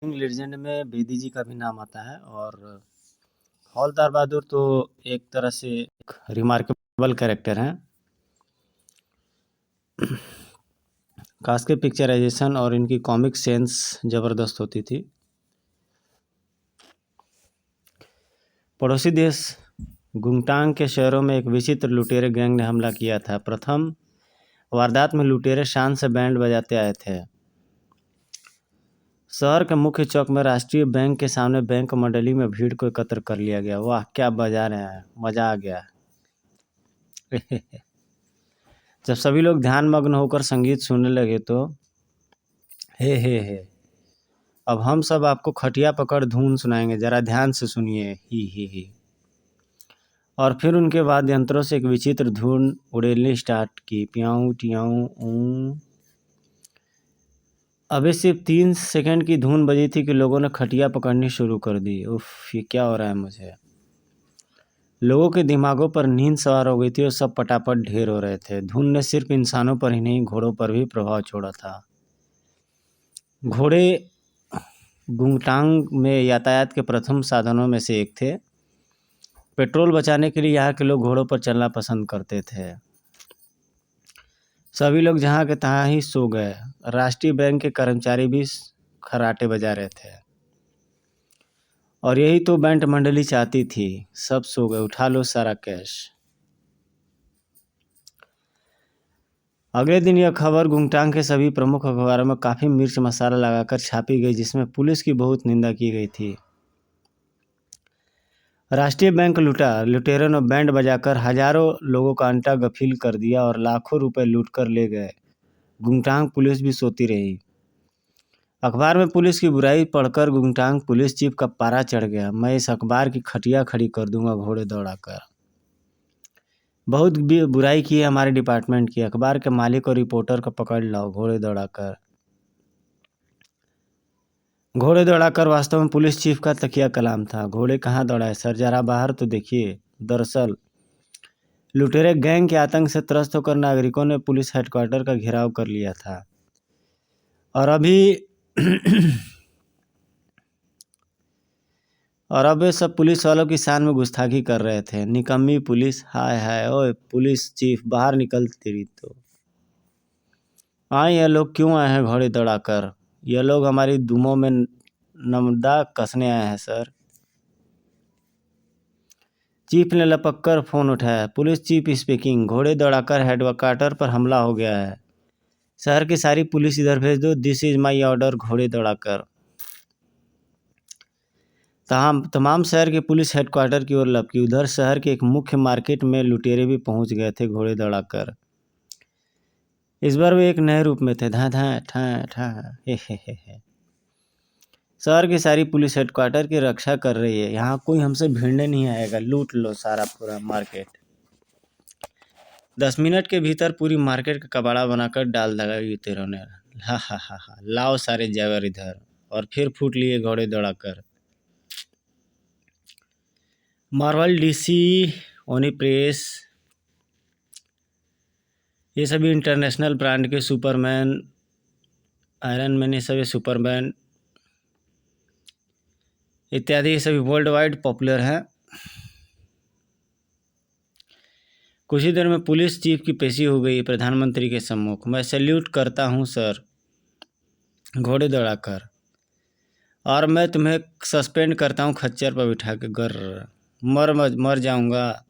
Legend में बेदी जी का भी नाम आता है। और हौलदार बहादुर तो एक तरह से एक रिमार्केबल कैरेक्टर हैं। खास के पिक्चराइजेशन और इनकी कॉमिक सेंस ज़बरदस्त होती थी। पड़ोसी देश गुंगटांग के शहरों में एक विचित्र लुटेरे गैंग ने हमला किया था। प्रथम वारदात में लुटेरे शान से बैंड बजाते आए थे। शहर के मुख्य चौक में राष्ट्रीय बैंक के सामने बैंक मंडली में भीड़ को एकत्र कर लिया गया। वाह क्या बजा रहे हैं, मजा आ गया। जब सभी लोग ध्यान मग्न होकर संगीत सुनने लगे तो हे अब हम सब आपको खटिया पकड़ धून सुनाएंगे, जरा ध्यान से सुनिए। ही और फिर उनके वाद्य यंत्रों से एक विचित्र धुन उड़ेलनी स्टार्ट की। प्याऊं टियाऊं ऊं। अभी सिर्फ 3 सेकंड की धुन बजी थी कि लोगों ने खटिया पकड़नी शुरू कर दी। उफ, ये क्या हो रहा है मुझे। लोगों के दिमागों पर नींद सवार हो गई थी और सब पटापट ढेर हो रहे थे। धुन ने सिर्फ इंसानों पर ही नहीं, घोड़ों पर भी प्रभाव छोड़ा था। घोड़े गुंगटांग में यातायात के प्रथम साधनों में से एक थे। पेट्रोल बचाने के लिए यहाँ के लोग घोड़ों पर चलना पसंद करते थे। सभी लोग जहाँ के तहाँ ही सो गए। राष्ट्रीय बैंक के कर्मचारी भी खर्राटे बजा रहे थे और यही तो बैंक मंडली चाहती थी। सब सो गए, उठा लो सारा कैश। अगले दिन यह खबर गुंगटांग के सभी प्रमुख अखबारों में काफ़ी मिर्च मसाला लगाकर छापी गई, जिसमें पुलिस की बहुत निंदा की गई थी। राष्ट्रीय बैंक लूटा। लुटेरों ने बैंड बजाकर हजारों लोगों का अंटा गफील कर दिया और लाखों रुपए लूट कर ले गए। गुंगटांग पुलिस भी सोती रही। अखबार में पुलिस की बुराई पढ़कर गुंगटांग पुलिस चीफ का पारा चढ़ गया। मैं इस अखबार की खटिया खड़ी कर दूंगा घोड़े दौड़ाकर। बहुत बुराई की है हमारे डिपार्टमेंट की। अखबार के मालिक और रिपोर्टर को पकड़ लाओ घोड़े दौड़ाकर। घोड़े दौड़ाकर वास्तव में पुलिस चीफ का तकिया कलाम था। घोड़े कहाँ दौड़ाए सर, जरा बाहर तो देखिए। दरअसल लुटेरे गैंग के आतंक से त्रस्त होकर नागरिकों ने पुलिस हेडक्वार्टर का घेराव कर लिया था और अब वे सब पुलिस वालों की शान में गुस्ताखी कर रहे थे। निकम्मी पुलिस, हाय हाय। ओए पुलिस चीफ बाहर निकल तेरी तो। ये लोग क्यों आए हैं घोड़े दौड़ाकर? ये लोग हमारी दुमों में नमदा कसने आए हैं सर। चीफ ने लपक कर फोन उठाया। Police chief speaking. घोड़े दौड़ाकर हेडक्वार्टर पर हमला हो गया है। शहर की सारी पुलिस इधर भेज दो। This is my order. घोड़े दौड़ाकर तमाम शहर के पुलिस हेडक्वार्टर की ओर लपकी। उधर शहर के एक मुख्य मार्केट में लुटेरे भी पहुंच गए थे घोड़े दौड़ाकर। इस बार वे एक नए रूप में थे। धा धा ठा ठा हे। शहर की सारी पुलिस हेडक्वार्टर की रक्षा कर रही है। यहाँ कोई हमसे भिड़ने नहीं आएगा। लूट लो सारा पूरा मार्केट। 10 मिनट के भीतर पूरी मार्केट का कबाड़ा बनाकर डाल दगा लुटेरों ने। हा, लाओ सारे जेवर इधर। और फिर फूट लिए घोड़े दौड़ाकर। मार्वल, डीसी, ओनी प्रेस, ये सभी इंटरनेशनल ब्रांड के सुपरमैन, आयरन मैन, ये सभी सुपरमैन इत्यादि ये सभी वर्ल्ड वाइड पॉपुलर हैं। कुछ ही देर में पुलिस चीफ की पेशी हो गई प्रधानमंत्री के सम्मुख। मैं सैल्यूट करता हूं सर घोड़े दौड़ाकर, और मैं तुम्हें सस्पेंड करता हूं खच्चर पर बिठा के। मर जाऊंगा।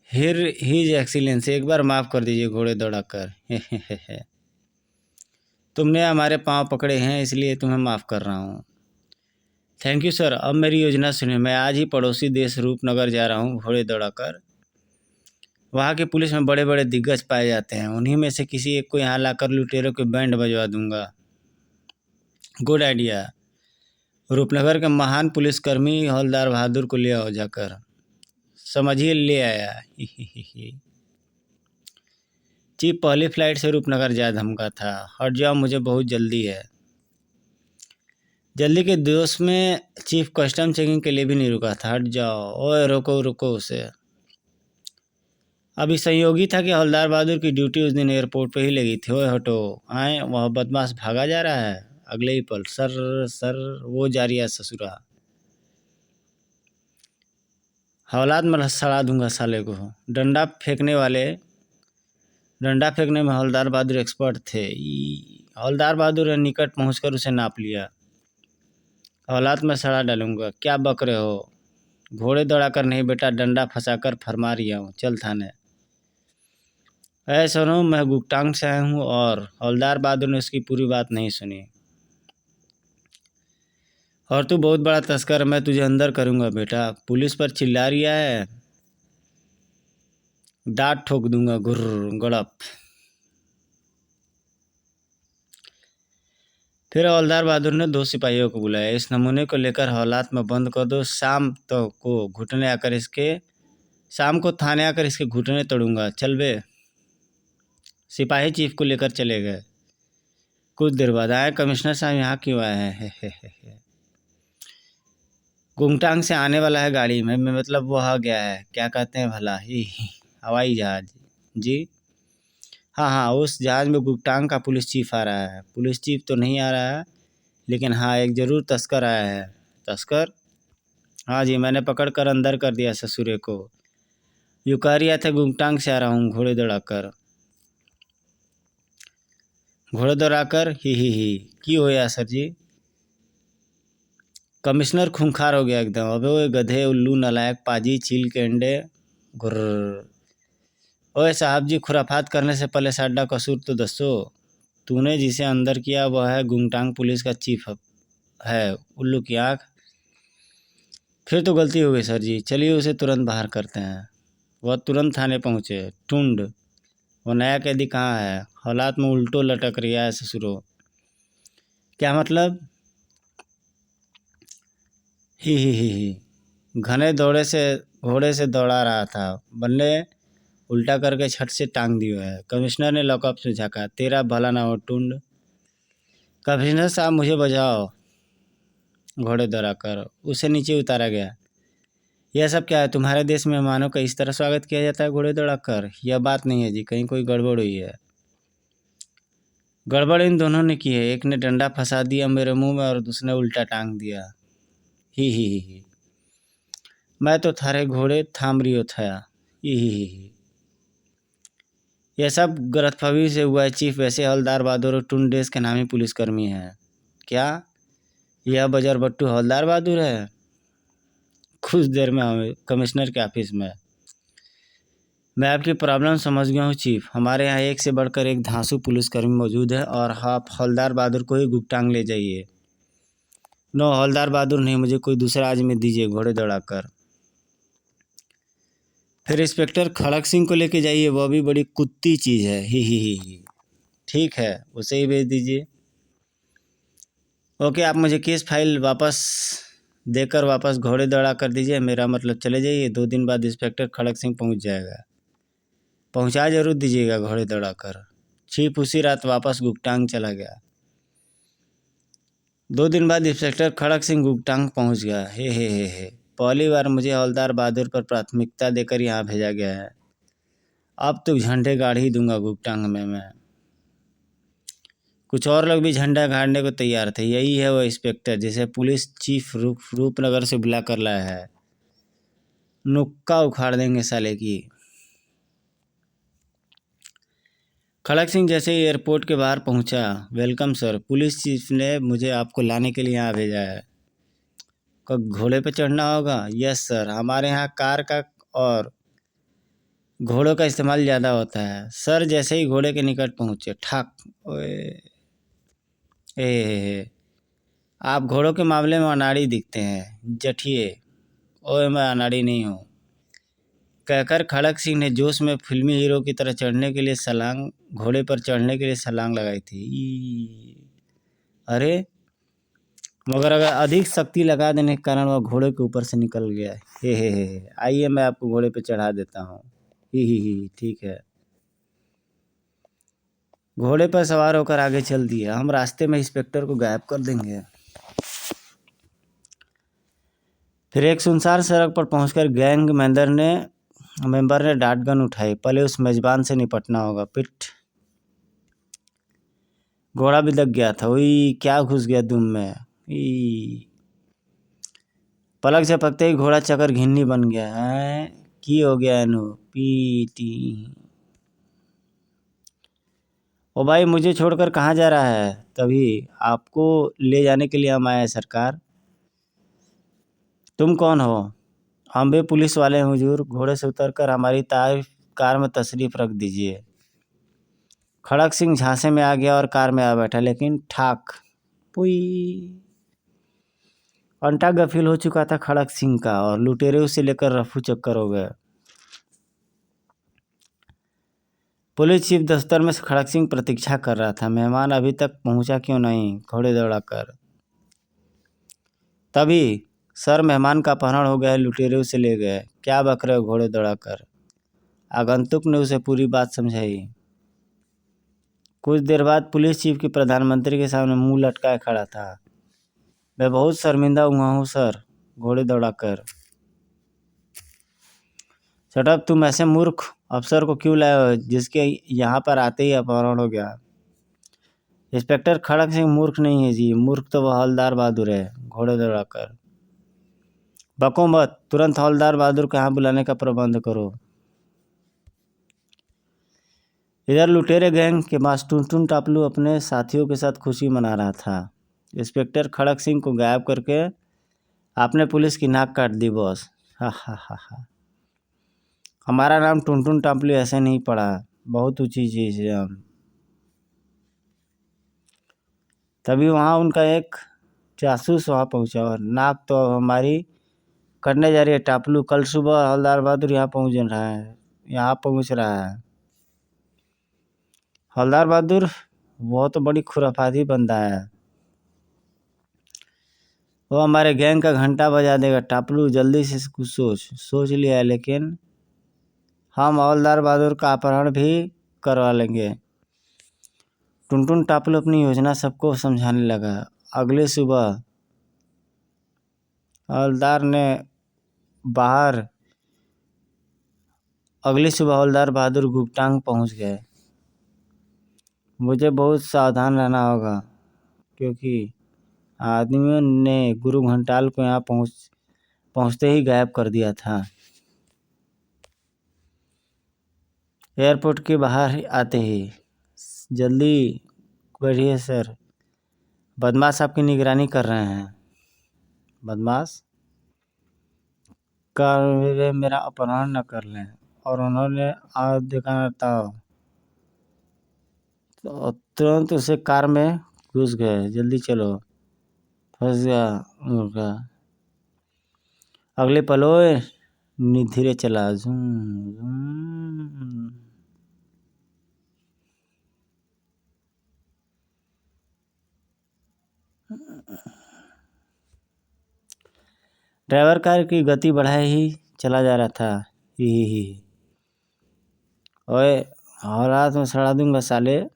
हिज एक्सीलेंस, एक बार माफ़ कर दीजिए घोड़े दौड़ाकर। तुमने हमारे पाँव पकड़े हैं इसलिए तुम्हें माफ़ कर रहा हूँ। Thank you sir. अब मेरी योजना सुनिए। मैं आज ही पड़ोसी देश रूपनगर जा रहा हूँ घोड़े दौड़ाकर। वहाँ की पुलिस में बड़े बड़े दिग्गज पाए जाते हैं। उन्हीं में से किसी एक को यहाँ लाकर लुटेरों के बैंड बजवा दूंगा। Good idea. रूपनगर के महान पुलिसकर्मी हौलदार बहादुर को ले आओ जाकर। समझिए ले आया। चीफ पहली फ्लाइट से रूपनगर जा धमका था। हट जाओ, मुझे बहुत जल्दी है। जल्दी के दोष में चीफ कस्टम चेकिंग के लिए भी नहीं रुका था। हट जाओ। ओए रोको उसे। अभी संयोगी था कि हवलदार बहादुर की ड्यूटी उस दिन एयरपोर्ट पे ही लगी थी। ओए हटो। वह बदमाश भागा जा रहा है। अगले ही पल सर सर वो जा रही है ससुरा। हौलाद में सड़ा दूंगा साले को। डंडा फेंकने में हवलदार बहादुर एक्सपर्ट थे। हवलदार बहादुर ने निकट पहुंचकर उसे नाप लिया। औलाद में सड़ा डालूंगा, क्या बक रहे हो? घोड़े दौड़ाकर नहीं बेटा, डंडा फंसाकर फरमा रिया हूँ, चल थाने। सुनो, मैं गुकटांग से आया हूँ। और हवलदार बहादुर ने उसकी पूरी बात नहीं सुनी। और तू बहुत बड़ा तस्कर, मैं तुझे अंदर करूँगा बेटा। पुलिस पर चिल्ला रिया है, दांत ठोक दूंगा, गुर्र गड़प। फिर हवलदार बहादुर ने 2 सिपाहियों को बुलाया। इस नमूने को लेकर हौलात में बंद कर दो। शाम को थाने आकर इसके घुटने तोड़ूंगा, चल बे। सिपाही चीफ को लेकर चले गए। कुछ देर बाद आए, कमिश्नर साहब यहाँ क्यों आए हैं? गुंगटांग से आने वाला है गाड़ी में, मतलब वो आ गया है, क्या कहते हैं भला ही, हवाई जहाज। जी हाँ, उस जहाज में गुंगटांग का पुलिस चीफ आ रहा है। पुलिस चीफ तो नहीं आ रहा है, लेकिन हाँ एक ज़रूर तस्कर आया है। तस्कर? हाँ जी, मैंने पकड़ कर अंदर कर दिया ससुरे को। यूँ कह रिया था गुंगटांग से आ रहा हूँ घोड़े दौड़ाकर ही की होया सर जी? कमिश्नर खूंखार हो गया एकदम। अबे वो गधे, उल्लू, नालायक, पाजी, चील के अंडे, गुर्र। ओए साहब जी, खुराफात करने से पहले साडा कसूर तो दसो। तूने जिसे अंदर किया वह है गुंगटांग पुलिस का चीफ है, उल्लू की आँख। फिर तो गलती हो गई सर जी, चलिए उसे तुरंत बाहर करते हैं। वह तुरंत थाने पहुँचे। टुंड, वो नया कैदी कहाँ है? हालात में उल्टो लटक रिया है ससुरो। क्या मतलब? ही घने घोड़े से दौड़ा रहा था, बल्ले उल्टा करके छट से टांग दियो है। कमिश्नर ने लॉकअप से झाँका। तेरा भला ना हो टुंड। कमिश्नर साहब मुझे बचाओ। घोड़े दौड़ाकर उसे नीचे उतारा गया। यह सब क्या है? तुम्हारे देश में मेहमानों का इस तरह स्वागत किया जाता है घोड़े दौड़ाकर? यह बात नहीं है जी, कहीं कोई गड़बड़ हुई है। गड़बड़ इन दोनों ने की है। एक ने डंडा फंसा दिया मेरे मुंह में और दूसरे ने उल्टा टांग दिया। ही मैं तो थारे घोड़े थाम रियो था। ही यह सब गलतफहमी से हुआ है चीफ। वैसे हवलदार बहादुर टुंड देश के नामी पुलिसकर्मी हैं। क्या यह बजर बट्टू हवलदार बहादुर है? कुछ देर में हमें कमिश्नर के ऑफिस में। मैं आपकी प्रॉब्लम समझ गया हूँ चीफ। हमारे यहाँ एक से बढ़कर एक धांसू पुलिसकर्मी मौजूद है और आप हवलदार बहादुर को ही गुकटांग ले जाइए। नो, हवलदार बहादुर नहीं, मुझे कोई दूसरा आदमी दीजिए घोड़े दौड़ाकर। फिर इंस्पेक्टर खड़क सिंह को लेके जाइए, वह भी बड़ी कुत्ती चीज़ है। ही ठीक है, उसे ही भेज दीजिए। ओके, आप मुझे केस फाइल वापस घोड़े दौड़ा कर दीजिए। मेरा मतलब चले जाइए। 2 दिन बाद इंस्पेक्टर खड़क सिंह पहुँच जाएगा। पहुँचा जरूर दीजिएगा घोड़े दौड़ाकर। चीफ उसी रात वापस गुकटांग चला गया। 2 दिन बाद इंस्पेक्टर खड़क सिंह गुकटांग पहुँच गया। हे पहली बार मुझे हवलदार बहादुर पर प्राथमिकता देकर यहाँ भेजा गया है। अब तो झंडे गाड़ ही दूंगा गुकटांग में मैं। कुछ और लोग भी झंडा गाड़ने को तैयार थे। यही है वो इंस्पेक्टर जिसे पुलिस चीफ रूपनगर से बुला कर लाया है। नुक्का उखाड़ देंगे साले की। खड़क सिंह जैसे ही एयरपोर्ट के बाहर पहुंचा, वेलकम सर, पुलिस चीफ ने मुझे आपको लाने के लिए यहाँ भेजा है। कब घोड़े पे चढ़ना होगा? यस सर, हमारे यहाँ कार का और घोड़ों का इस्तेमाल ज़्यादा होता है। सर जैसे ही घोड़े के निकट पहुँचे, ठाक, ओए आप घोड़ों के मामले में अनाड़ी दिखते हैं, जठिए। ओए मैं अनाड़ी नहीं हूँ, कहकर खड़क सिंह ने जोश में फिल्मी हीरो की तरह घोड़े पर चढ़ने के लिए छलांग लगाई थी। अरे मगर अगर अधिक शक्ति लगा देने के कारण वह घोड़े के ऊपर से निकल गया। हे आइए मैं आपको घोड़े पे चढ़ा देता हूँ। ही ठीक है। घोड़े पर सवार होकर आगे चल दिए। हम रास्ते में इंस्पेक्टर को गायब कर देंगे। फिर एक सुनसान सड़क पर पहुंचकर गैंग मेंबर ने डाटगन उठाई। पहले उस मेजबान से निपटना होगा। पिट घोड़ा भी दब गया था। वही क्या घुस गया दुम में। ई पलक झपकते ही घोड़ा चकर घिन्नी बन गया है। की हो गया एनु पीटी। ओ भाई मुझे छोड़कर कहाँ जा रहा है? तभी आपको ले जाने के लिए हम आए हैं सरकार। तुम कौन हो? हम भी पुलिस वाले हैं हुजूर। घोड़े से उतरकर हमारी कार में तशरीफ रख दीजिए। खड़क सिंह झांसे में आ गया और कार में आ बैठा, लेकिन ठाक पुई। अंटा गफिल हो चुका था खड़क सिंह का और लुटेरे उसे लेकर रफू चक्कर हो गए। पुलिस चीफ दफ्तर में खड़क सिंह प्रतीक्षा कर रहा था। मेहमान अभी तक पहुंचा क्यों नहीं? घोड़े दौड़ाकर। तभी सर मेहमान का अपहरण हो गया, लुटेरे उसे ले गए। क्या बक रहे हो? घोड़े दौड़ाकर। आगंतुक ने उसे पूरी बात समझाई। कुछ देर बाद पुलिस चीफ की प्रधानमंत्री के सामने मुंह लटकाए खड़ा था। मैं बहुत शर्मिंदा हुआ हूँ सर। घोड़े दौड़ाकर। शट तुम ऐसे मूर्ख अफसर को क्यों लाए हो जिसके यहाँ पर आते ही अपहरण हो गया? इंस्पेक्टर खड़क सिंह मूर्ख नहीं है जी, मूर्ख तो वह हवलदार बहादुर है। घोड़े दौड़ाकर। बको मत, तुरंत हवलदार बहादुर को यहाँ बुलाने का प्रबंध करो। इधर लुटेरे गैंग के पास टुनटुन टापलू अपने साथियों के साथ खुशी मना रहा था। इंस्पेक्टर खड़क सिंह को गायब करके आपने पुलिस की नाक काट दी बॉस। हा हा हा हा। हमारा नाम टुनटुन टापलू ऐसे नहीं पड़ा, बहुत ऊंची चीज है हम। तभी वहाँ उनका एक जासूस वहाँ पहुँचा और नाक तो अब हमारी करने जा रही है टापलू। कल सुबह हवलदार बहादुर यहाँ पहुँच रहा है। हवलदार बहादुर वो तो बड़ी खुराफाती बंदा है। वो हमारे गैंग का घंटा बजा देगा। टापलू जल्दी से कुछ सोच लिया है, लेकिन हम हवलदार बहादुर का अपहरण भी करवा लेंगे। टुनटुन टापलू अपनी योजना सबको समझाने लगा। अगली सुबह हवलदार बहादुर गुप्तांग पहुंच गए। मुझे बहुत सावधान रहना होगा क्योंकि आदमियों ने गुरु घंटाल को यहाँ पहुंचते ही गायब कर दिया था। एयरपोर्ट के बाहर आते ही, जल्दी बढ़िए सर, बदमाश आपकी निगरानी कर रहे हैं। बदमाश का मेरा अपहरण न कर लें। और उन्होंने आज देखा था तो तुरंत उसे कार में घुस गए। जल्दी चलो, फंस गया मुर्गा। अगले पलों धीरे चला। झूम झूम। ड्राइवर कार की गति बढ़ाए ही चला जा रहा था। ही ओए हाथ में सड़ा दूंगा साले।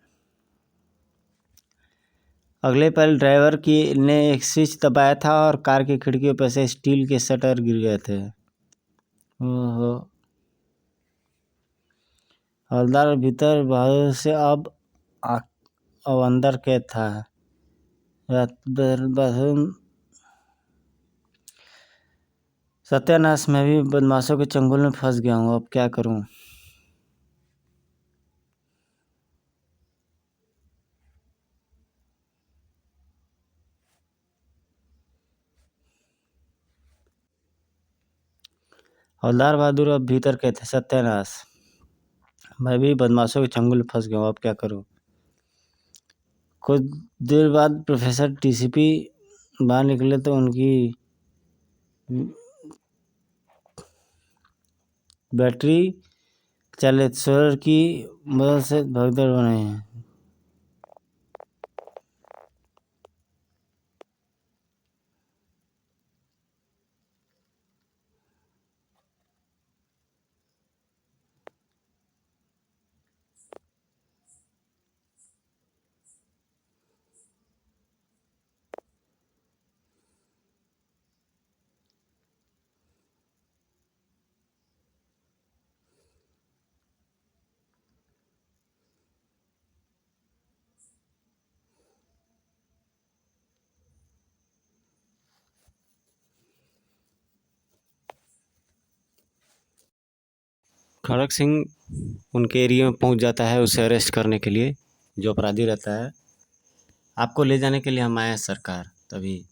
अगले पल ड्राइवर की ने एक स्विच दबाया था और कार की खिड़कियों पर से स्टील के शटर गिर गए थे। ओहो। हवलदार भीतर बहादुर से अब अंदर कैद था। सत्यानाश, मैं भी बदमाशों के चंगुल में फंस गया हूँ, अब क्या करूँ? हवलदार बहादुर अब भीतर कैद थे। सत्यानाश, मैं भी बदमाशों के चंगुल में फंस गया हूँ, अब क्या करूँ? कुछ देर बाद प्रोफेसर टीसीपी बाहर निकले तो उनकी बैटरी चालित सोलर की मदद से भगदड़ बने हैं। खड़क सिंह उनके एरिया में पहुंच जाता है उसे अरेस्ट करने के लिए, जो अपराधी रहता है। आपको ले जाने के लिए हम आए हैं सरकार। तभी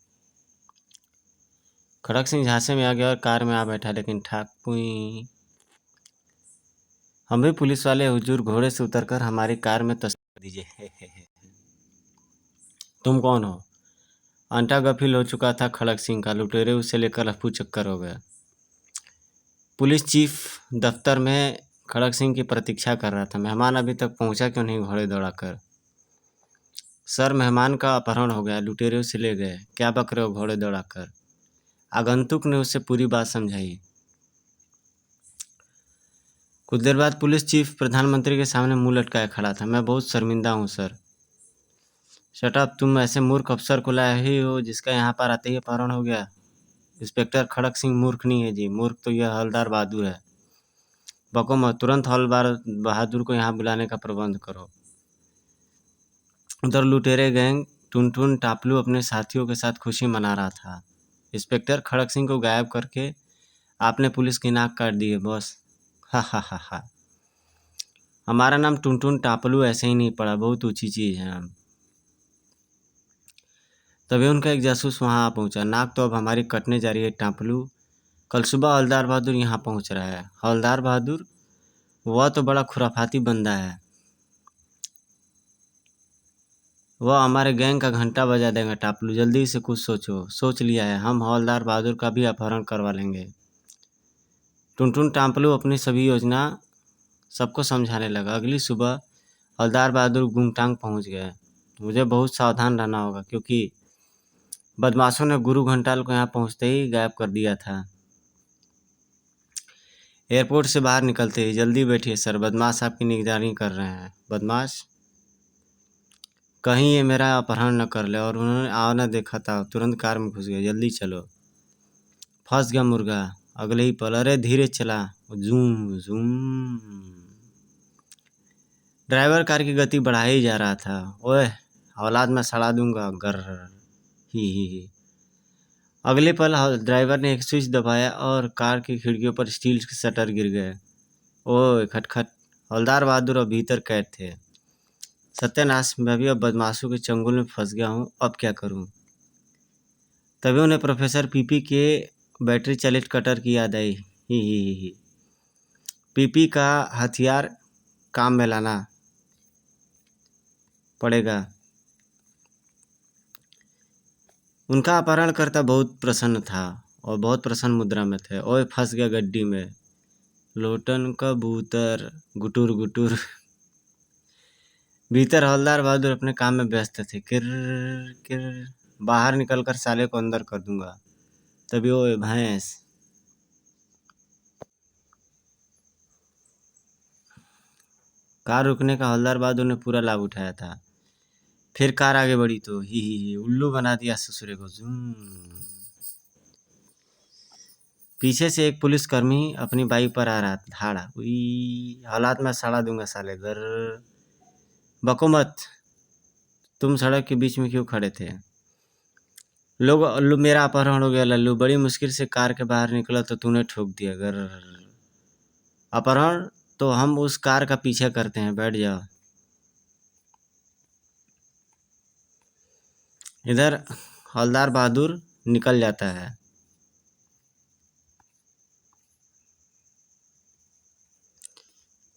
खड़क सिंह झांसे में आ गया और कार में आ बैठा, लेकिन ठाक पुई। हम भी पुलिस वाले हुजूर, घोड़े से उतरकर हमारी कार में तस्वीर दीजिए। तुम कौन हो? अंटा गफिल हो चुका था खड़क सिंह का, लुटेरे उसे लेकर अफू चक्कर हो गया। पुलिस चीफ दफ्तर में खड़क सिंह की प्रतीक्षा कर रहा था। मेहमान अभी तक पहुंचा क्यों नहीं? घोड़े दौड़ाकर। सर, मेहमान का अपहरण हो गया, लुटेरे उसे ले गए। क्या बक रहे हो? घोड़े दौड़ाकर। आगंतुक ने उसे पूरी बात समझाई। कुछ देर बाद पुलिस चीफ प्रधानमंत्री के सामने मुंह लटकाए खड़ा था। मैं बहुत शर्मिंदा हूँ सर। शट अप, तुम ऐसे मूर्ख अफसर को लाए ही हो जिसका यहाँ पर आते ही अपहरण हो गया। इंस्पेक्टर खड़क सिंह मूर्ख नहीं है जी, मूर्ख तो यह हवलदार बहादुर है। बको मत, तुरंत हवलदार बहादुर को यहाँ बुलाने का प्रबंध करो। उधर लुटेरे गैंग टुनटुन टापलू अपने साथियों के साथ खुशी मना रहा था। इंस्पेक्टर खड़क सिंह को गायब करके आपने पुलिस की नाक काट दी है बॉस। हा हा हा हा। हमारा नाम टुनटुन टापलू ऐसे ही नहीं पड़ा, बहुत ऊंची चीज़ है हम। तभी उनका एक जासूस वहाँ आ पहुँचा। नाक तो अब हमारी कटने जा रही है टापलू। कल सुबह हवलदार बहादुर यहाँ पहुँच रहा है। हवलदार बहादुर? वह तो बड़ा खुराफाती बंदा है। वह हमारे गैंग का घंटा बजा देगा। टापलू, जल्दी से कुछ सोचो। सोच लिया है, हम हवलदार बहादुर का भी अपहरण करवा लेंगे। टुनटुन टापलू अपनी सभी योजना सबको समझाने लगा। अगली सुबह हवलदार बहादुर गुमटांग पहुंच गए। मुझे बहुत सावधान रहना होगा क्योंकि बदमाशों ने गुरु घंटाल को यहाँ पहुंचते ही गायब कर दिया था। एयरपोर्ट से बाहर निकलते ही, जल्दी बैठिए सर, बदमाश आपकी निगरानी कर रहे हैं। बदमाश? कहीं ये मेरा अपहरण न कर ले। और उन्होंने आना देखा था, तुरंत कार में घुस गए। जल्दी चलो। फंस गया मुर्गा अगले ही पल। अरे धीरे चला। Zoom zoom. ड्राइवर कार की गति बढ़ा ही जा रहा था। ओए औलाद में सड़ा दूंगा। गर ही। अगले पल ड्राइवर ने एक स्विच दबाया और कार की खिड़कियों पर स्टील के शटर गिर गए। ओए खटखट। हवलदार बहादुर अब भीतर कैद थे। सत्यानाश, मैं भी अब बदमाशों के चंगुल में फंस गया हूँ, अब क्या करूँ? तभी उन्हें प्रोफेसर पीपी के बैटरी चालित कटर की याद आई। ही। पीपी का हथियार काम में लाना पड़ेगा। उनका अपहरणकर्ता बहुत प्रसन्न था और बहुत प्रसन्न मुद्रा में थे। ओए फंस गया गड्डी में। लोटन कबूतर गुटुर गुटुर। भीतर हवलदार बहादुर अपने काम में व्यस्त थे। किर किर। बाहर निकलकर साले को अंदर कर दूंगा। तभी ओए भैंस। कार रुकने का हवलदार बहादुर ने पूरा लाभ उठाया था। फिर कार आगे बढ़ी तो ही उल्लू बना दिया ससुरे को। जूम। पीछे से एक पुलिसकर्मी अपनी बाइक पर आ रहा था। धाड़ा हुई। हालात में सड़ा दूंगा साले। घर बको मत, तुम सड़क के बीच में क्यों खड़े थे? मेरा अपहरण हो गया लल्लू, बड़ी मुश्किल से कार के बाहर निकला तो तूने ठोक दिया। घर अपहरण तो हम उस कार का पीछा करते हैं, बैठ जाओ। इधर हवलदार बहादुर निकल जाता है।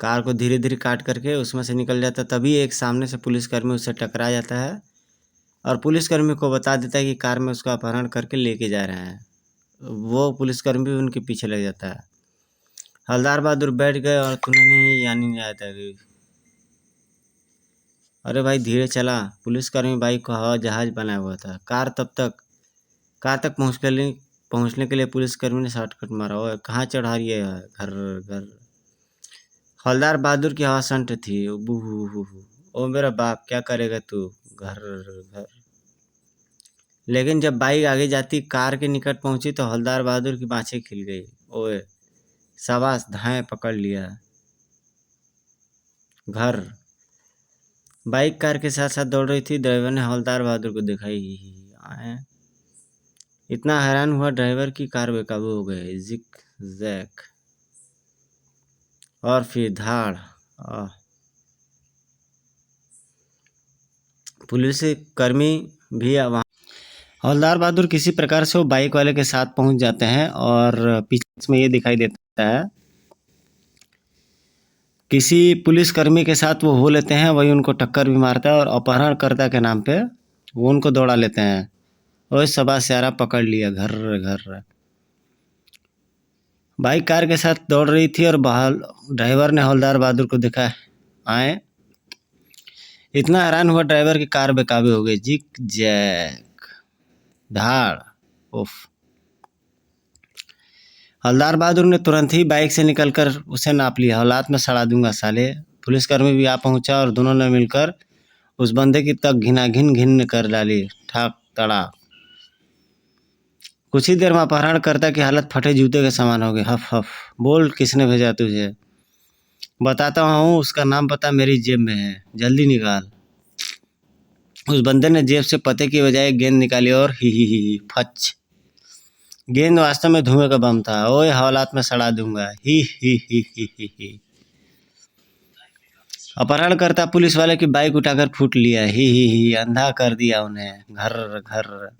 कार को धीरे धीरे काट करके उसमें से निकल जाता है। तभी एक सामने से पुलिसकर्मी उससे टकरा जाता है और पुलिसकर्मी को बता देता है कि कार में उसका अपहरण करके लेके जा रहे हैं। वो पुलिसकर्मी भी उनके पीछे लग जाता है। हवलदार बहादुर बैठ गए और तूने नहीं यानी नहीं आया था। अरे भाई धीरे चला। पुलिसकर्मी बाइक को हवा जहाज बनाया हुआ था। कार तक पहुंचने के लिए पुलिसकर्मी ने शॉर्टकट मारा। और कहाँ चढ़ा रही है? घर घर। हवलदार बहादुर की आवाज़ संट थी। बूहू। ओ मेरा बाप, क्या करेगा तू? घर घर। लेकिन जब बाइक आगे जाती, कार के निकट पहुंची तो हवलदार बहादुर की बाँछें खिल गई। ओए शाबाश, धाए पकड़ लिया। घर। बाइक कार के साथ साथ दौड़ रही थी। ड्राइवर ने हवलदार बहादुर को देखा ही आए। इतना हैरान हुआ ड्राइवर की कार बेकाबू हो गई। जिक जैक। और फिर धाड़। पुलिस कर्मी भी वहाँ। हवलदार बहादुर किसी प्रकार से वो बाइक वाले के साथ पहुंच जाते हैं और पीछे में ये दिखाई देता है किसी पुलिसकर्मी के साथ वो हो लेते हैं, वही उनको टक्कर भी मारता है और अपहरणकर्ता के नाम पे वो उनको दौड़ा लेते हैं। और सबा स्यारा पकड़ लिया घर घर। बाइक कार के साथ दौड़ रही थी और बहाल ड्राइवर ने हवलदार बहादुर को देखा आए। इतना हैरान हुआ ड्राइवर की कार बेकाबू हो गई। जिक जैक धाड़ उफ। हवलदार बहादुर ने तुरंत ही बाइक से निकलकर उसे नाप लिया। औलाद में सड़ा दूंगा साले। पुलिसकर्मी भी आ पहुंचा और दोनों ने मिलकर उस बंदे की तक घिन कर डाली। ठाक तड़ा। कुछ ही देर में अपहरणकर्ता की हालत फटे जूते के समान हो गई। हफ हफ। बोल किसने भेजा तुझे? बताता हूँ, उसका नाम पता मेरी जेब में है, जल्दी निकाल। उस बंदे ने जेब से पते की बजाय गेंद निकाली और ही फच। गेंद वास्तव में धुएं का बम था। ओए हवालात में सड़ा दूंगा। ही। अपहरणकर्ता पुलिस वाले की बाइक उठाकर फूट लिया। ही अंधा कर दिया उन्हें। घर घर।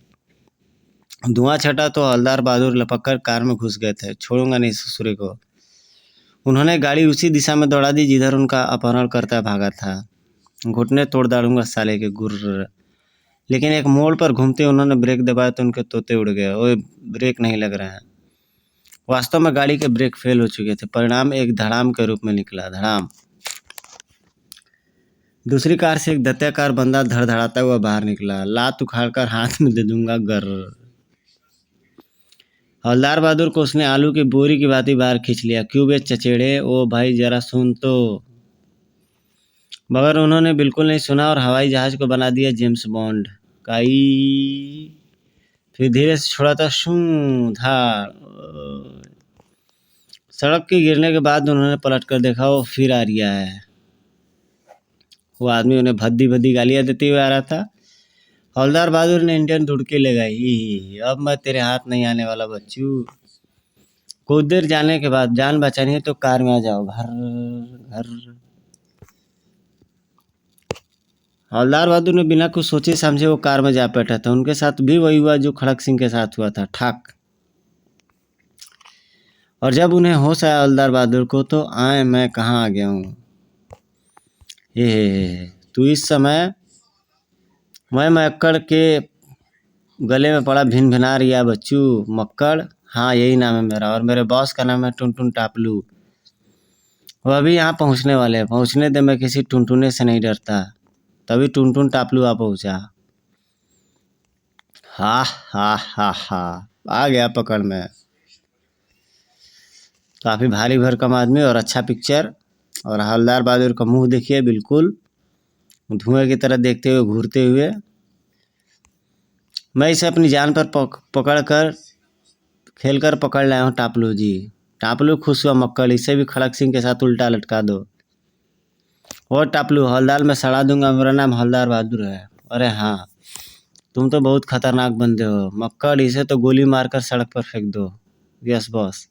धुआं छटा तो हवलदार बहादुर लपक कर कार में घुस गए थे। छोड़ूंगा नहीं ससुरे को। उन्होंने गाड़ी उसी दिशा में दौड़ा दी जिधर उनका अपहरणकर्ता भागा था। घुटने तोड़ डालूंगा साले के गुर्र। लेकिन एक मोड़ पर घूमते उन्होंने ब्रेक दबाया तो उनके तोते उड़ गए। ओए ब्रेक नहीं लग रहा है। वास्तव में गाड़ी के ब्रेक फेल हो चुके थे। परिणाम एक धड़ाम के रूप में निकला। धड़ाम। दूसरी कार से एक दत्याकार बंदा धड़धड़ाता हुआ बाहर निकला। लात उखाड़कर हाथ में दे दूंगा गर। हवलदार बहादुर को उसने आलू की बोरी की भांति बाहर खींच लिया। क्यों बे चचेड़े? ओ भाई जरा सुन तो। मगर उन्होंने बिल्कुल नहीं सुना और हवाई जहाज को बना दिया जेम्स बॉन्ड। काई। फिर धीरे से छोड़ा था। शू धाड़। सड़क के गिरने के बाद उन्होंने पलट कर देखा, वो फिर आ रिया है। वो आदमी उन्हें भद्दी भद्दी गालियां देते हुए आ रहा था। हवलदार बहादुर ने इंडियन धुड़की लगाई। अब मैं तेरे हाथ नहीं आने वाला बच्चू। कुछ देर जाने के बाद जान बचानी है तो कार में आ जाओ। घर घर। हवलदार बहादुर ने बिना कुछ सोचे समझे वो कार में जा बैठा था। उनके साथ भी वही हुआ जो खड़क सिंह के साथ हुआ था। ठाक। और जब उन्हें होश आया हवलदार बहादुर को तो आए मैं कहाँ आ गया हूँ। ये तू इस समय मैं मक्कड़ के गले में पड़ा भिन भिना रिया बच्चू। मक्कड़? हाँ यही नाम है मेरा और मेरे बॉस का नाम है टुनटुन टापलू। वो अभी यहाँ पहुँचने वाले हैं। पहुँचने दे, मैं किसी टुनटुने से नहीं डरता। तभी टुनटुन टापलू आ पहुँचा। हा आ गया पकड़ में। काफ़ी भारी भरकम आदमी और अच्छा पिक्चर। और हवलदार बहादुर का मुंह देखिए, बिल्कुल धुएं की तरह देखते हुए घूरते हुए। मैं इसे अपनी जान पर पकड़ कर खेल कर पकड़ लाया हूँ टापलू जी। टापलू खुश हुआ। मक्कड़, इसे भी खड़क सिंह के साथ उल्टा लटका दो। और टापलू, हवलदार में सड़ा दूंगा, मेरा नाम हवलदार बहादुर है। अरे हाँ, तुम तो बहुत खतरनाक बंदे हो। मक्कड़, इसे तो गोली मारकर सड़क पर फेंक दो। Yes boss.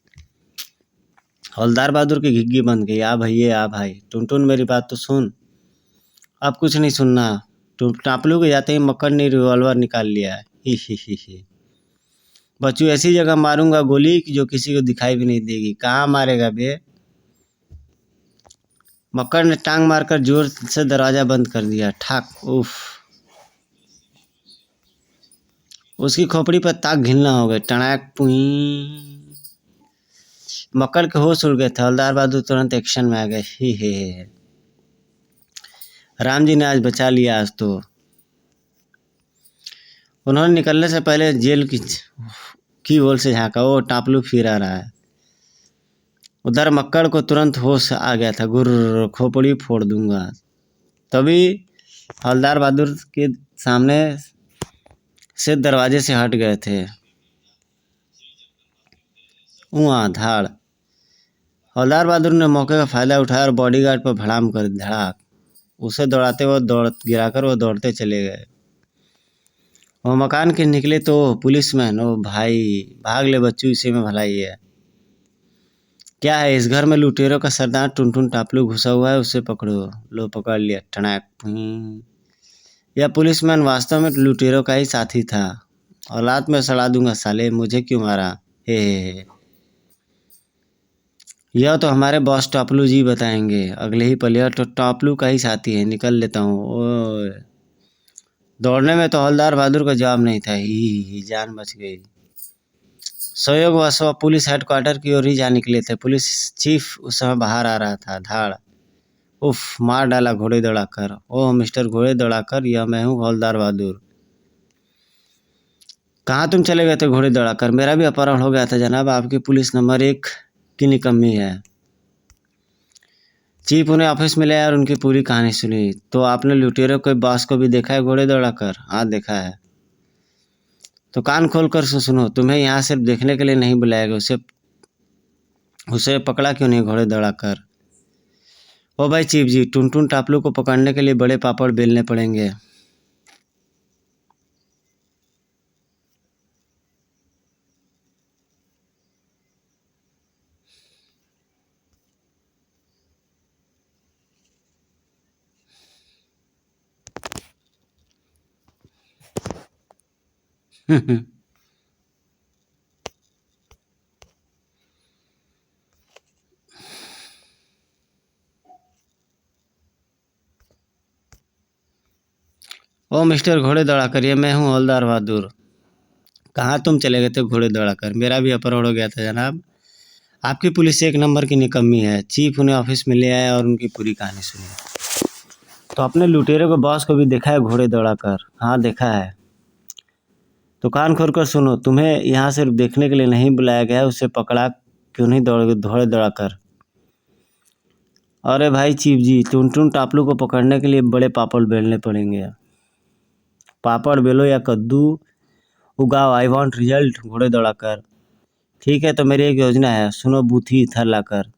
हवलदार बहादुर की घिग्गी बंद गई। आ भैया आ भाई। टुनटुन मेरी बात तो सुन। अब कुछ नहीं सुनना। टापलू के जाते ही मक्कड़ ने रिवॉल्वर निकाल लिया। ही। बच्चू, ऐसी जगह मारूंगा गोली कि जो किसी को दिखाई भी नहीं देगी। कहाँ मारेगा बे? मक्कड़ ने टांग मारकर जोर से दरवाजा बंद कर दिया। ठाक उफ। उसकी खोपड़ी पर ताक घिलना हो गए। टणाक पुई। मक्कड़ के होश उड़ गए थे। हवलदार बहादुर तुरंत एक्शन में आ गए। ही। राम जी ने आज बचा लिया आज तो। उन्होंने निकलने से पहले जेल की होल से झांका। वो टापलू फिर आ रहा है। उधर मक्कड़ को तुरंत होश आ गया था। गुर्र, खोपड़ी फोड़ दूंगा। तभी हवलदार बहादुर के सामने से दरवाजे से हट गए थे। वहाँ धाड़। हवलदार बहादुर ने मौके का फायदा उठाया और बॉडीगार्ड पर भड़ाम कर धड़ाक। उसे दौड़ाते हुए गिराकर वो दौड़ते चले गए। वो मकान के निकले तो पुलिसमैन, ओ भाई भाग ले बच्चू, इसी में भलाई है। क्या है इस घर में? लुटेरों का सरदार टुनटुन टापलू घुसा हुआ है, उसे पकड़ो। लो पकड़ लिया। टनाक। यह पुलिसमैन वास्तव में लुटेरों का ही साथी था। औलाद में सड़ा दूंगा साले, मुझे क्यों मारा? हे। यह तो हमारे बॉस टापलू जी बताएंगे अगले ही पल। यह तो टापलू का ही साथी है, निकल लेता हूँ। ओए, दौड़ने में तो हवलदार बहादुर का जवाब नहीं था। ही जान बच गई। संयोगवश वह पुलिस हेडक्वार्टर की ओर ही जा निकले थे। पुलिस चीफ उस समय बाहर आ रहा था। धाड़। उफ, मार डाला घोड़े दौड़ाकर। ओह मिस्टर घोड़े दौड़ाकर, यह मैं हूँ हवलदार बहादुर। कहाँ तुम चले गए थे घोड़े दौड़ाकर? मेरा भी अपहरण हो गया था जनाब, आपकी पुलिस नंबर 1 की निकम्मी है। चीफ उन्हें ऑफिस में ले आया और उनकी पूरी कहानी सुनी। तो आपने लुटेरों के बॉस को भी देखा है घोड़े दौड़ाकर? हाँ देखा है। तो कान खोल कर सुनो, तुम्हें यहाँ सिर्फ देखने के लिए नहीं बुलाया गया। उसे पकड़ा क्यों नहीं घोड़े दौड़ाकर? ओ भाई चीफ जी, टुनटुन टापलू को पकड़ने के लिए बड़े पापड़ बेलने पड़ेंगे। ओ मिस्टर घोड़े दौड़ाकर, ये मैं हूँ हवलदार बहादुर। कहाँ तुम चले गए थे घोड़े दौड़ाकर? मेरा भी अपहरण हो गया था जनाब, आपकी पुलिस 1 नंबर की निकम्मी है। चीफ उन्हें ऑफिस में ले आया और उनकी पूरी कहानी सुनी। तो आपने लुटेरे के बॉस को भी देखा है घोड़े दौड़ाकर? हाँ देखा है। तो कान खोल कर सुनो, तुम्हें यहाँ सिर्फ देखने के लिए नहीं बुलाया गया। उसे पकड़ा क्यों नहीं घोड़े दौड़ाकर? अरे भाई चीफ जी, टुनटुन टापलू को पकड़ने के लिए बड़े पापड़ बेलने पड़ेंगे। पापड़ बेलो या कद्दू उगाओ, आई वॉन्ट रिजल्ट घोड़े दौड़ाकर। ठीक है, तो मेरी एक योजना है, सुनो बूथी इथर लाकर।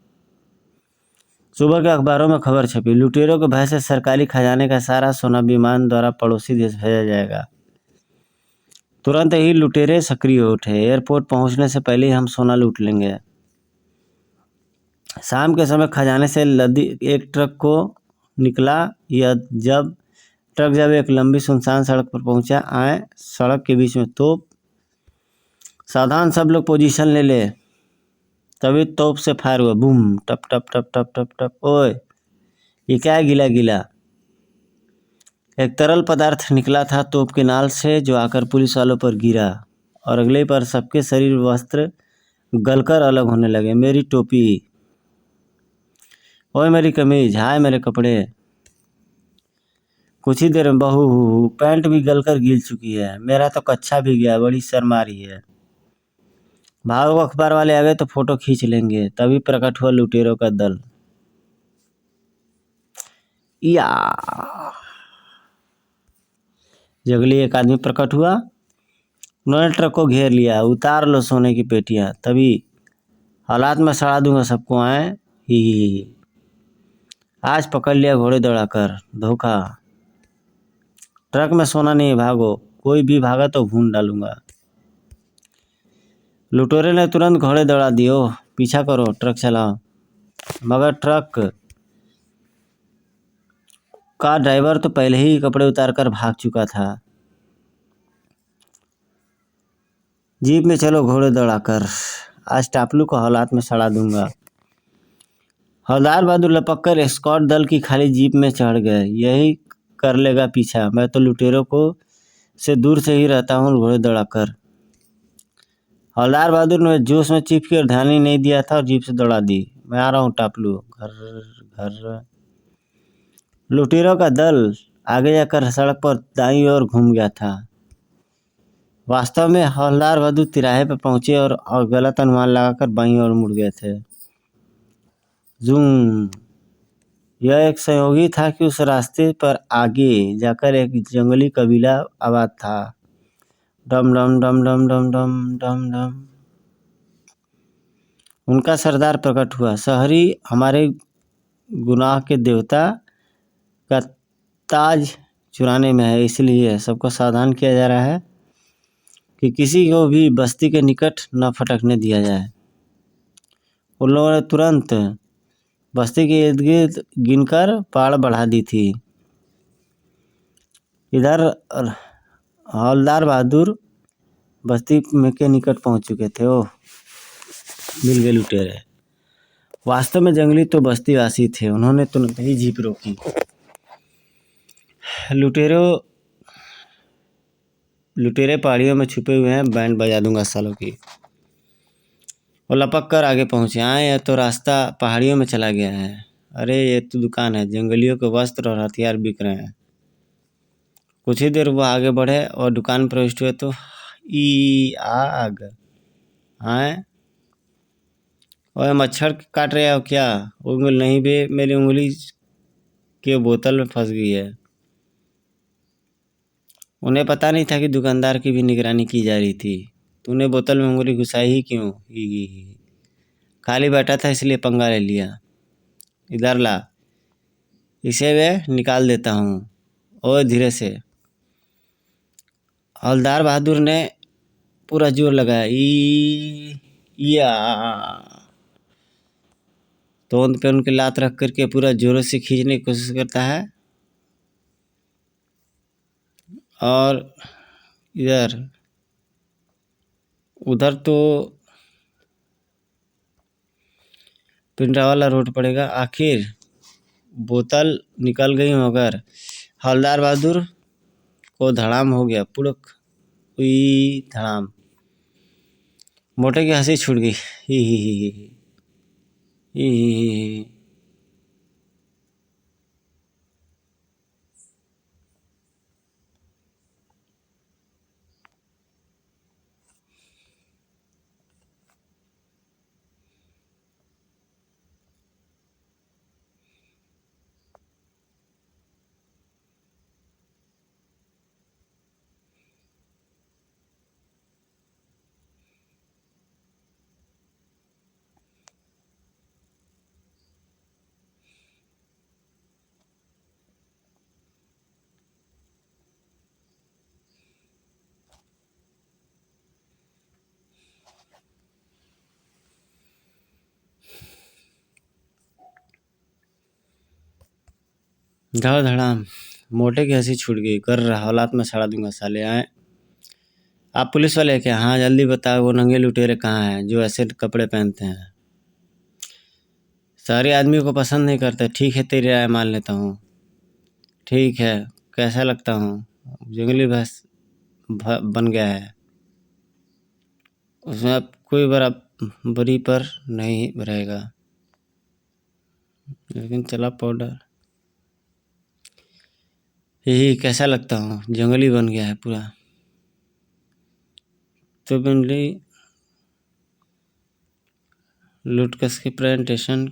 सुबह के अखबारों में खबर छपी, लुटेरों के भय से सरकारी खजाने का सारा सोना विमान द्वारा पड़ोसी देश भेजा जाएगा। तुरंत ही लुटेरे सक्रिय हो उठे। एयरपोर्ट पहुंचने से पहले ही हम सोना लूट लेंगे। शाम के समय खजाने से लदी एक ट्रक को निकला। यह जब एक लंबी सुनसान सड़क पर पहुंचा, आए सड़क के बीच में तोप। सावधान, सब लोग पोजीशन ले ले। तभी तोप से फायर हुआ। बूम, टप टप टप टप टप टप। ओए, ये क्या है गीला गीला? एक तरल पदार्थ निकला था तोप के नाल से, जो आकर पुलिस वालों पर गिरा और अगले पर सबके शरीर वस्त्र गलकर अलग होने लगे। मेरी टोपी, ओए मेरी कमीज, हाय मेरे कपड़े। कुछ ही देर में बहू पैंट भी गलकर गिल चुकी है। मेरा तो कच्छा भी गया, बड़ी शर्म आ रही है। भागो, अखबार वाले आ गए तो फोटो खींच लेंगे। तभी प्रकट हुआ लुटेरों का दल। या जंगली एक आदमी प्रकट हुआ। उन्होंने ट्रक को घेर लिया। उतार लो सोने की पेटियां। तभी हालात में सड़ा दूंगा सबको। आए ही आज पकड़ लिया घोड़े दौड़ाकर। धोखा। ट्रक में सोना नहीं, भागो। कोई भी भागा तो भून डालूंगा। लुटेरे ने तुरंत घोड़े दौड़ा दिए। पीछा करो, ट्रक चलाओ। मगर ट्रक का ड्राइवर तो पहले ही कपड़े उतारकर भाग चुका था। जीप में चलो घोड़े दौड़ाकर, आज टापलू को हालात में सड़ा दूंगा। हवलदार बहादुर लपक कर एस्कॉर्ट दल की खाली जीप में चढ़ गए। यही कर लेगा पीछा, मैं तो लुटेरों को से दूर से ही रहता हूँ घोड़े दौड़ाकर। हवलदार बहादुर ने जोश में चीफ की ओर ध्यान ही नहीं दिया था और जीप से दौड़ा दी। मैं आ रहा हूँ टापलू। घर घर। लुटेरों का दल आगे जाकर सड़क पर दाईं ओर घूम गया था। वास्तव में हवलदार बहादुर तिराहे पर पहुंचे और गलत अनुमान लगाकर बाईं ओर मुड़ गए थे। जूम। यह एक संयोगी था कि उस रास्ते पर आगे जाकर एक जंगली कबीला आबाद था। डम डम डम डम डम डम डम डम। उनका सरदार प्रकट हुआ। शहरी हमारे गुनाह के देवता का ताज चुराने में है, इसलिए सबको सावधान किया जा रहा है कि किसी को भी बस्ती के निकट न फटकने दिया जाए। उन लोगों ने तुरंत बस्ती के इर्द गिर्द गिनकर पहाड़ बढ़ा दी थी। इधर हवलदार बहादुर बस्ती में के निकट पहुंच चुके थे। ओह, मिल गए लुटेरे। वास्तव में जंगली तो बस्तीवासी थे। उन्होंने तुरंत ही जीप रोकी। लुटेरे पहाड़ियों में छुपे हुए हैं, बैंड बजा दूंगा सालों की। वो लपक कर आगे पहुंचे। यह तो रास्ता पहाड़ियों में चला गया है। अरे ये तो दुकान है, जंगलियों के वस्त्र और हथियार बिक रहे हैं। कुछ ही देर वो आगे बढ़े और दुकान प्रविष्ट हुए तो आग आए। और मच्छर काट रहे हो क्या? उंगली नहीं बे, मेरी उंगली के बोतल में फंस गई है। उन्हें पता नहीं था कि दुकानदार की भी निगरानी की जा रही थी। तूने बोतल में उंगली घुसाई ही क्यों? ही। खाली बैठा था इसलिए पंगा ले लिया। इधर ला, इसे मैं निकाल देता हूँ। और धीरे से। हवलदार बहादुर ने पूरा जोर लगाया। या तोंद पे उनके लात रख करके पूरा जोरों से खींचने की कोशिश करता है। और उधर तो पिंडरावाला रोड पड़ेगा। आखिर बोतल निकल गई मगर हवलदार बहादुर को धड़ाम हो गया। पुड़क हुई धड़ाम। मोटे की हंसी छूट गई। ही। धड़ धड़ाम। मोटे की हंसी छूट गई। कर रहा हालात में सड़ा दूंगा साले। आए आप पुलिस वाले क्या? हाँ जल्दी बताओ, वो नंगे लुटेरे कहाँ हैं जो ऐसे कपड़े पहनते हैं? सारे आदमियों को पसंद नहीं करते। ठीक है, तेरी राय मान लेता हूँ। ठीक है, कैसा लगता हूँ? जंगली भैंस बन गया है। उसमें अब कोई बराबरी पर नहीं रहेगा। लेकिन चला पाउडर। यही कैसा लगता हूँ? जंगली बन गया है पूरा। तो बिंदी लुटकस की प्रेजेंटेशन।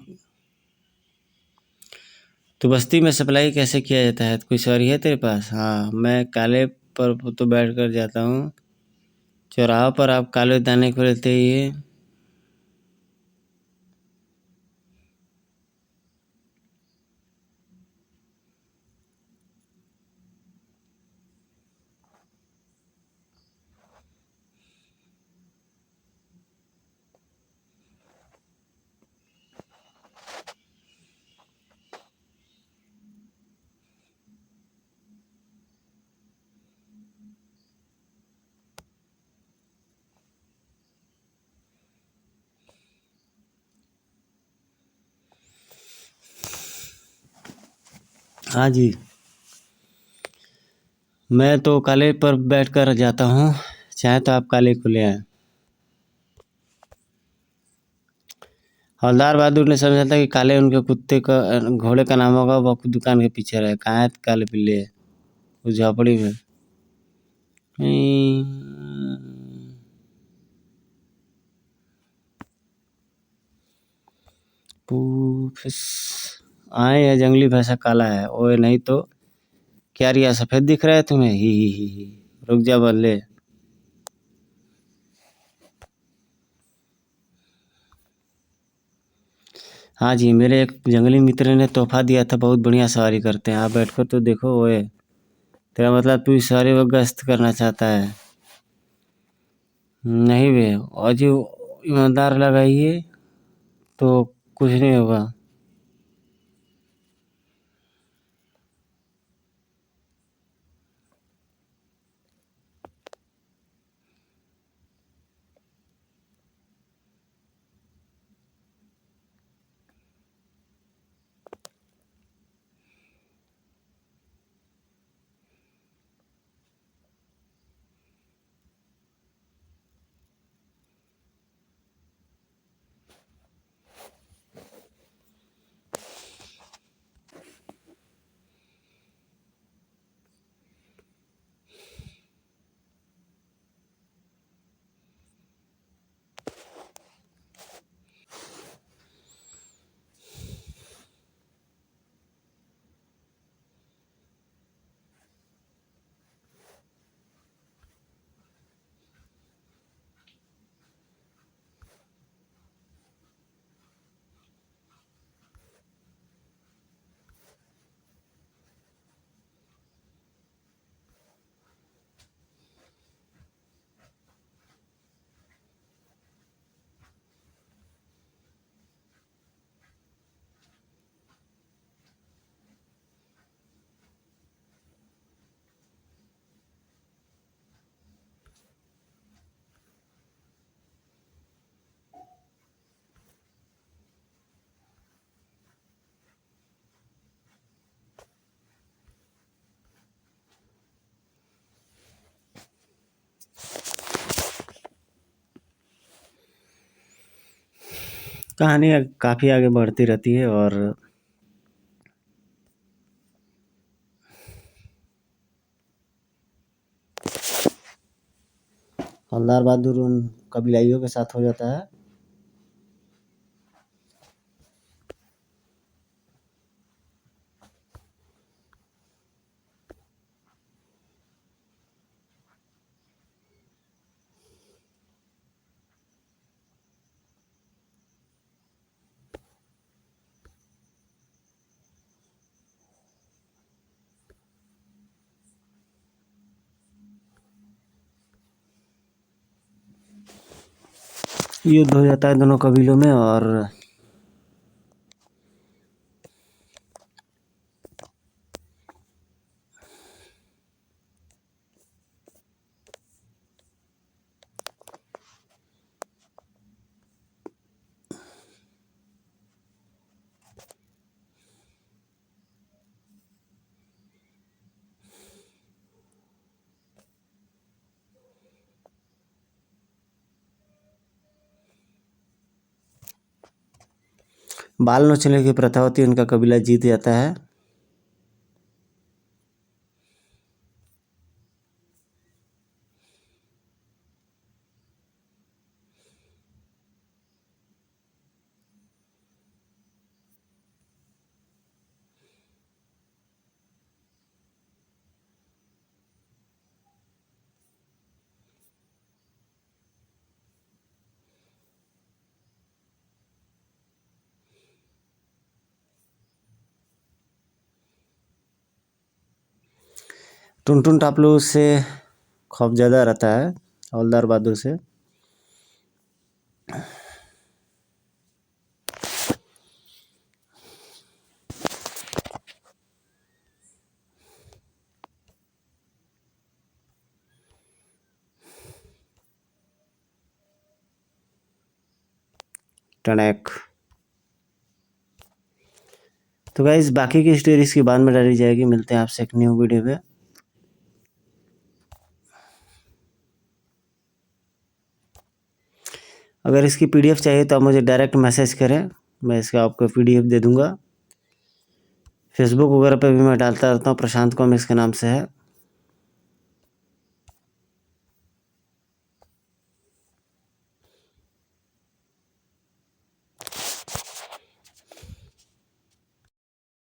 तो बस्ती में सप्लाई कैसे किया जाता है? कोई सवारी है तेरे पास? हाँ, मैं काले पर तो बैठ कर जाता हूँ। चौराहा पर आप काले दाने को लेते ही। हाँ जी, मैं तो काले पर बैठ कर जाता हूँ। चाहे तो आप काले को ले आए। हवलदार बहादुर ने समझा था कि काले उनके घोड़े का नाम होगा। वो दुकान के पीछे रहे। कहाँ है काले पिल्ले? उस झोपड़ी में। आए या जंगली भैंसा काला है। ओए नहीं तो क्या रिया सफेद दिख रहा है तुम्हें? ही। रुक जा बल्ले। हाँ जी, मेरे एक जंगली मित्र ने तोहफा दिया था। बहुत बढ़िया सवारी करते हैं। आप बैठकर तो देखो। ओए तेरा मतलब तू इस सवारी को गश्त करना चाहता है? नहीं बे, और जो ईमानदार लगाइए तो कुछ नहीं होगा। कहानी काफ़ी आगे बढ़ती रहती है और हवलदार बहादुर उन कबीलाइयों के साथ हो जाता है। युद्ध हो जाता है दोनों कबीलों में और बाल नोचने की प्रथा होती है, उनका कबीला जीत जाता है। टुनटुन टापलू से खौफ ज़्यादा रहता है हवलदार बहादुर से। टनैक। तो गाइस बाकी की स्टोरी इसके बाद में डाली जाएगी। मिलते हैं आपसे एक न्यू वीडियो पे। अगर इसकी पीडीएफ चाहिए तो आप मुझे डायरेक्ट मैसेज करें, मैं इसका आपको पीडीएफ दे दूंगा। फेसबुक वगैरह पे भी मैं डालता रहता हूँ, प्रशांत कॉमिक्स के नाम से है।